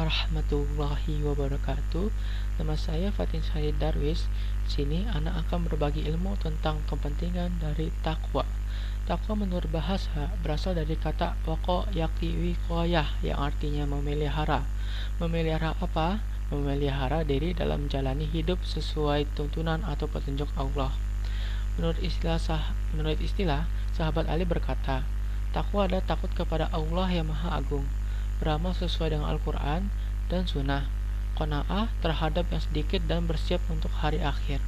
warahmatullahi wabarakatuh. Nama saya Fatin Syahid Darwis. Di sini anak akan berbagi ilmu tentang kepentingan dari takwa. Takwa menurut bahasa berasal dari kata waqo yaqi wiqayah yang artinya memelihara. Memelihara apa? Memelihara diri dalam menjalani hidup sesuai tuntunan atau petunjuk Allah. Menurut istilah, sahabat Ali berkata, takwa adalah takut kepada Allah yang Maha Agung, beramal sesuai dengan Al-Quran dan Sunnah, qanaah terhadap yang sedikit dan bersiap untuk hari akhir.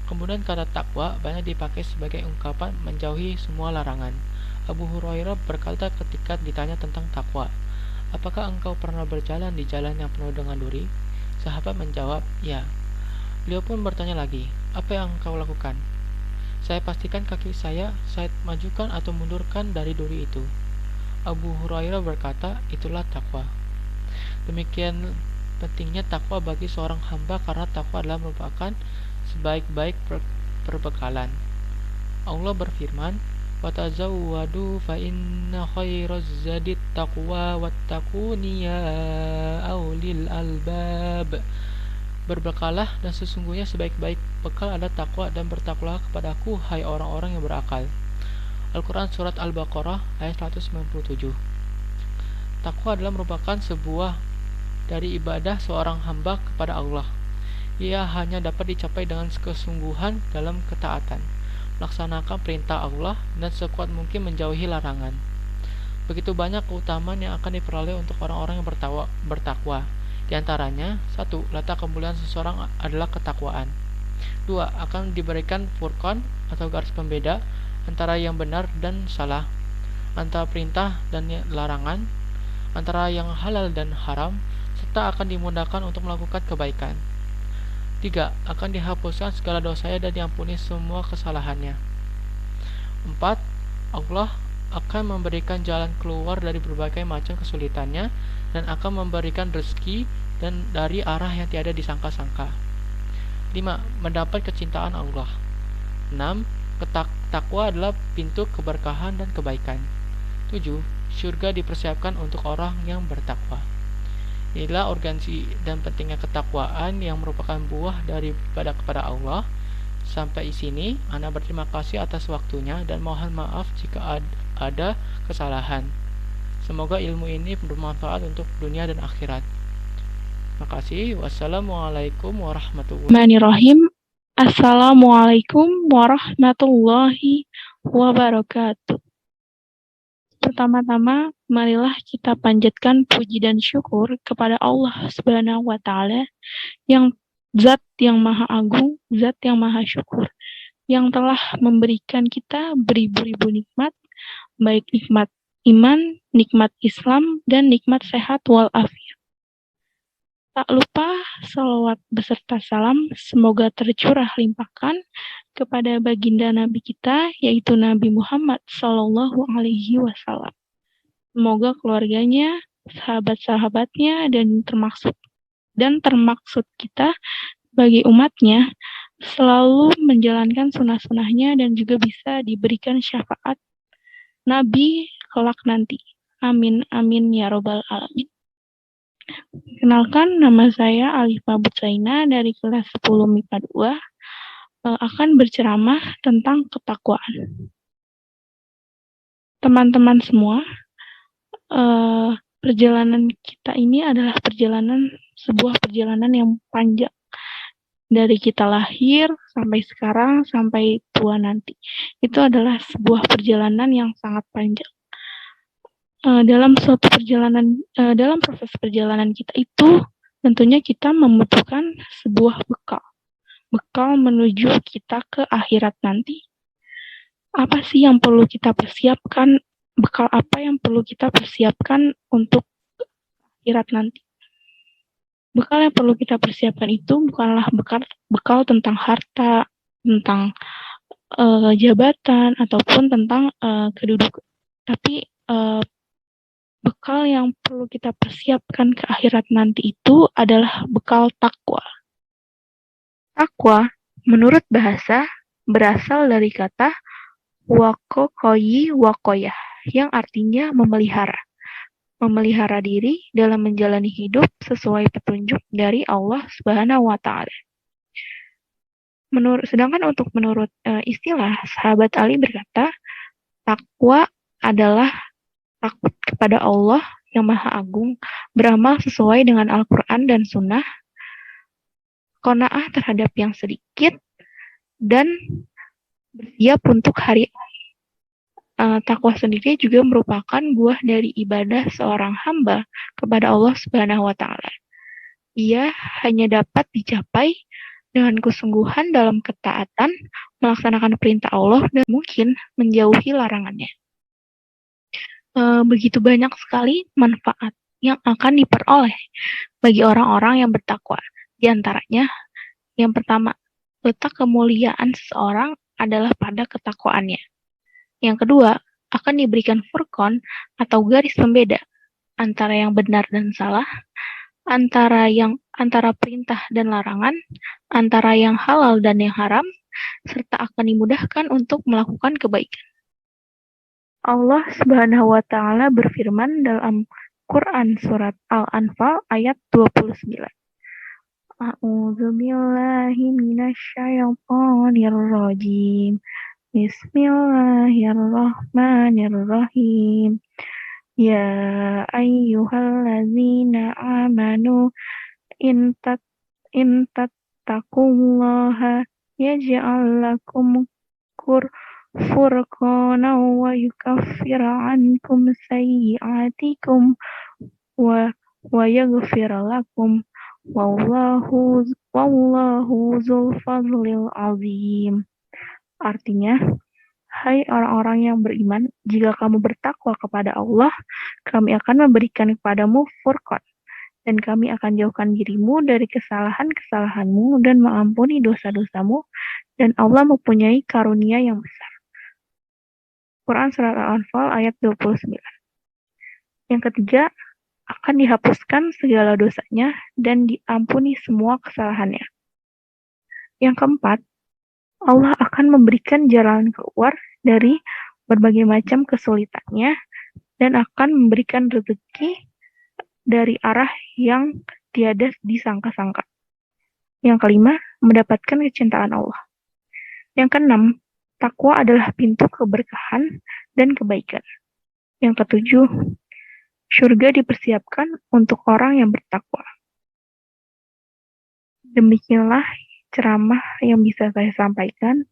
Kemudian kata takwa banyak dipakai sebagai ungkapan menjauhi semua larangan. Abu Hurairah berkata ketika ditanya tentang takwa, apakah engkau pernah berjalan di jalan yang penuh dengan duri? Sahabat menjawab, ya. Beliau pun bertanya lagi, apa yang engkau lakukan? Saya pastikan kaki saya majukan atau mundurkan dari duri itu. Abu Hurairah berkata, itulah takwa. Demikian pentingnya takwa bagi seorang hamba karena takwa adalah merupakan sebaik-baik perbekalan. Allah berfirman, "Watazawwadu fa inna khairaz zadit taqwa wattaquni ya ulil albab." Berbekalah dan sesungguhnya sebaik-baik bekal adalah takwa dan bertakwalah kepadaku hai orang-orang yang berakal. Al-Quran Surat Al-Baqarah ayat 197. Takwa adalah merupakan sebuah dari ibadah seorang hamba kepada Allah. Ia hanya dapat dicapai dengan kesungguhan dalam ketaatan, melaksanakan perintah Allah dan sekuat mungkin menjauhi larangan. Begitu banyak keutamaan yang akan diperoleh untuk orang-orang yang bertakwa. Di antaranya, 1. Letak kemuliaan seseorang adalah ketakwaan. 2. Akan diberikan furqan atau garis pembeda antara yang benar dan salah, antara perintah dan larangan, antara yang halal dan haram, serta akan dimudahkan untuk melakukan kebaikan. 3. Akan dihapuskan segala dosanya dan diampuni semua kesalahannya. 4. Allah akan memberikan jalan keluar dari berbagai macam kesulitannya dan akan memberikan rezeki dan dari arah yang tiada disangka-sangka. 5. Mendapat kecintaan Allah. 6. Takwa adalah pintu keberkahan dan kebaikan. 7. Syurga dipersiapkan untuk orang yang bertakwa. Inilah urgensi dan pentingnya ketakwaan yang merupakan buah daripada kepada Allah. Sampai di sini, Ana berterima kasih atas waktunya dan mohon maaf jika ada kesalahan. Semoga ilmu ini bermanfaat untuk dunia dan akhirat. Terima kasih. Wassalamualaikum warahmatullahi Bismillahirrahmanirrahim. Assalamualaikum warahmatullahi wabarakatuh. Pertama-tama, marilah kita panjatkan puji dan syukur kepada Allah Subhanahu wa Ta'ala, yang Zat yang Maha Agung, Zat yang Maha Syukur, yang telah memberikan kita beribu-ribu nikmat, baik nikmat iman, nikmat Islam, dan nikmat sehat walafiat. Tak lupa salawat beserta salam semoga tercurah limpahkan kepada baginda Nabi kita, yaitu Nabi Muhammad Sallallahu Alaihi Wasallam. Semoga keluarganya, sahabat-sahabatnya, dan termaksud kita bagi umatnya selalu menjalankan sunnah-sunnahnya dan juga bisa diberikan syafaat Nabi kelak nanti. Amin, amin, ya robbal alamin. Kenalkan, nama saya Alifah Butsaina dari kelas 10 MIPA 2 akan berceramah tentang ketakwaan. Teman-teman semua, perjalanan kita ini adalah sebuah perjalanan yang panjang. Dari kita lahir sampai sekarang, sampai tua nanti. Itu adalah sebuah perjalanan yang sangat panjang. Dalam proses perjalanan kita itu, tentunya kita membutuhkan sebuah bekal menuju kita ke akhirat nanti. Apa sih yang perlu kita persiapkan? Bekal apa yang perlu kita persiapkan untuk akhirat nanti? Bekal yang perlu kita persiapkan itu bukanlah bekal tentang harta, tentang jabatan, ataupun tentang kedudukan, tapi bekal yang perlu kita persiapkan ke akhirat nanti itu adalah bekal takwa. Takwa, menurut bahasa, berasal dari kata wakokoyi wakoyah, yang artinya memelihara. memelihara diri dalam menjalani hidup sesuai petunjuk dari Allah Subhanahu wa taala. Sedangkan menurut istilah sahabat Ali berkata, takwa adalah takut kepada Allah yang Maha Agung, beramal sesuai dengan Al-Quran dan Sunnah, qanaah terhadap yang sedikit, dan bersiap untuk hari takwa sendiri juga merupakan buah dari ibadah seorang hamba kepada Allah Subhanahu wa taala. Ia hanya dapat dicapai dengan kesungguhan dalam ketaatan, melaksanakan perintah Allah dan mungkin menjauhi larangannya. Begitu banyak sekali manfaat yang akan diperoleh bagi orang-orang yang bertakwa. Di antaranya, yang pertama, letak kemuliaan seseorang adalah pada ketakwaannya. Yang kedua, akan diberikan furqan atau garis pembeda antara yang benar dan salah, antara perintah dan larangan, antara yang halal dan yang haram, serta akan dimudahkan untuk melakukan kebaikan. Allah Subhanahu wa taala berfirman dalam Quran surat Al-Anfal ayat 29. A'udzu billahi minasyaitonir rajim. Bismillahirrahmanirrahim. Ya ayyuhallazina amanu in tattaqullaha yaj'al lakum furqana wa yukaffir ankum sayyi'atikum wa yaghfir lakum wallahu dzul fadlil azim. Artinya, hai orang-orang yang beriman, jika kamu bertakwa kepada Allah, kami akan memberikan kepadamu furqan, dan kami akan jauhkan dirimu dari kesalahan-kesalahanmu dan mengampuni dosa-dosamu, dan Allah mempunyai karunia yang besar. Quran Surat Al-Anfal ayat 29. Yang ketiga, akan dihapuskan segala dosanya dan diampuni semua kesalahannya. Yang keempat, Allah akan memberikan jalan keluar dari berbagai macam kesulitannya dan akan memberikan rezeki dari arah yang tiada disangka-sangka. Yang kelima, mendapatkan kecintaan Allah. Yang keenam, takwa adalah pintu keberkahan dan kebaikan. Yang ketujuh, surga dipersiapkan untuk orang yang bertakwa. Demikianlah ceramah yang bisa saya sampaikan.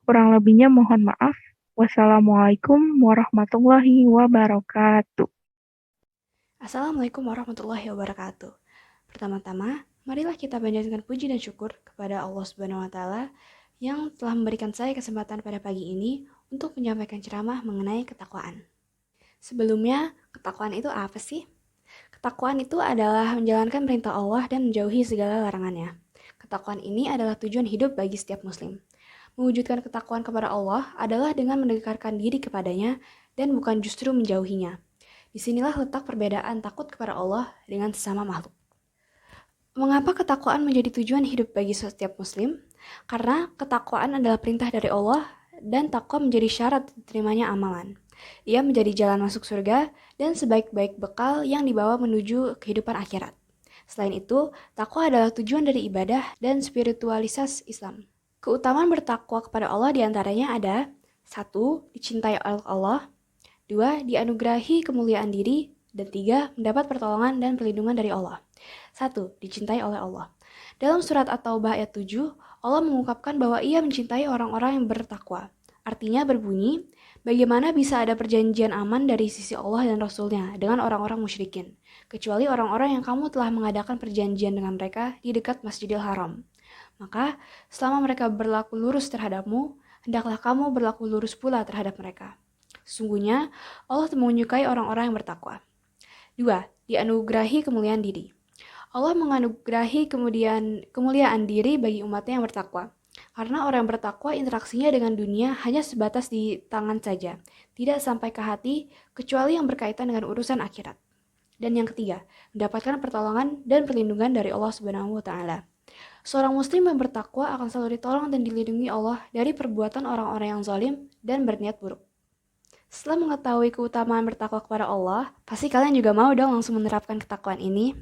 Kurang lebihnya mohon maaf. Wassalamualaikum warahmatullahi wabarakatuh. Assalamualaikum warahmatullahi wabarakatuh. Pertama-tama, marilah kita panjatkan puji dan syukur kepada Allah Subhanahu wa taala yang telah memberikan saya kesempatan pada pagi ini untuk menyampaikan ceramah mengenai ketakwaan. Sebelumnya, ketakwaan itu apa sih? Ketakwaan itu adalah menjalankan perintah Allah dan menjauhi segala larangannya. Ketakwaan ini adalah tujuan hidup bagi setiap muslim. Mewujudkan ketakwaan kepada Allah adalah dengan mendekatkan diri kepadanya dan bukan justru menjauhinya. Disinilah letak perbedaan takut kepada Allah dengan sesama makhluk. Mengapa ketakwaan menjadi tujuan hidup bagi setiap muslim? Karena ketakwaan adalah perintah dari Allah dan takwa menjadi syarat diterimanya amalan. Ia menjadi jalan masuk surga dan sebaik-baik bekal yang dibawa menuju kehidupan akhirat. Selain itu, takwa adalah tujuan dari ibadah dan spiritualitas Islam. Keutamaan bertakwa kepada Allah diantaranya ada 1. Dicintai oleh Allah, 2. Dianugerahi kemuliaan diri, dan 3. Mendapat pertolongan dan perlindungan dari Allah. 1. Dicintai oleh Allah. Dalam surat At-Taubah ayat 7, Allah mengungkapkan bahwa ia mencintai orang-orang yang bertakwa. Artinya berbunyi, bagaimana bisa ada perjanjian aman dari sisi Allah dan Rasul-Nya dengan orang-orang musyrikin, kecuali orang-orang yang kamu telah mengadakan perjanjian dengan mereka di dekat Masjidil Haram. Maka, selama mereka berlaku lurus terhadapmu, hendaklah kamu berlaku lurus pula terhadap mereka. Sesungguhnya, Allah menyukai orang-orang yang bertakwa. 2. Dianugerahi kemuliaan diri. Allah menganugerahi kemuliaan diri bagi umatnya yang bertakwa. Karena orang yang bertakwa interaksinya dengan dunia hanya sebatas di tangan saja, tidak sampai ke hati, kecuali yang berkaitan dengan urusan akhirat. Dan yang ketiga, mendapatkan pertolongan dan perlindungan dari Allah Subhanahu wa taala. Seorang muslim yang bertakwa akan selalu ditolong dan dilindungi Allah dari perbuatan orang-orang yang zalim dan berniat buruk. Setelah mengetahui keutamaan bertakwa kepada Allah, pasti kalian juga mau dong langsung menerapkan ketakwaan ini.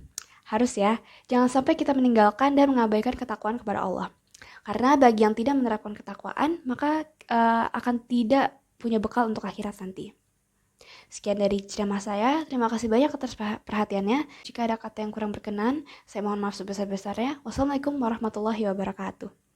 Harus ya, jangan sampai kita meninggalkan dan mengabaikan ketakwaan kepada Allah. Karena bagi yang tidak menerapkan ketakwaan, maka akan tidak punya bekal untuk akhirat nanti. Sekian dari ceramah saya. Terima kasih banyak atas perhatiannya. Jika ada kata yang kurang berkenan, saya mohon maaf sebesar-besarnya. Wassalamualaikum warahmatullahi wabarakatuh.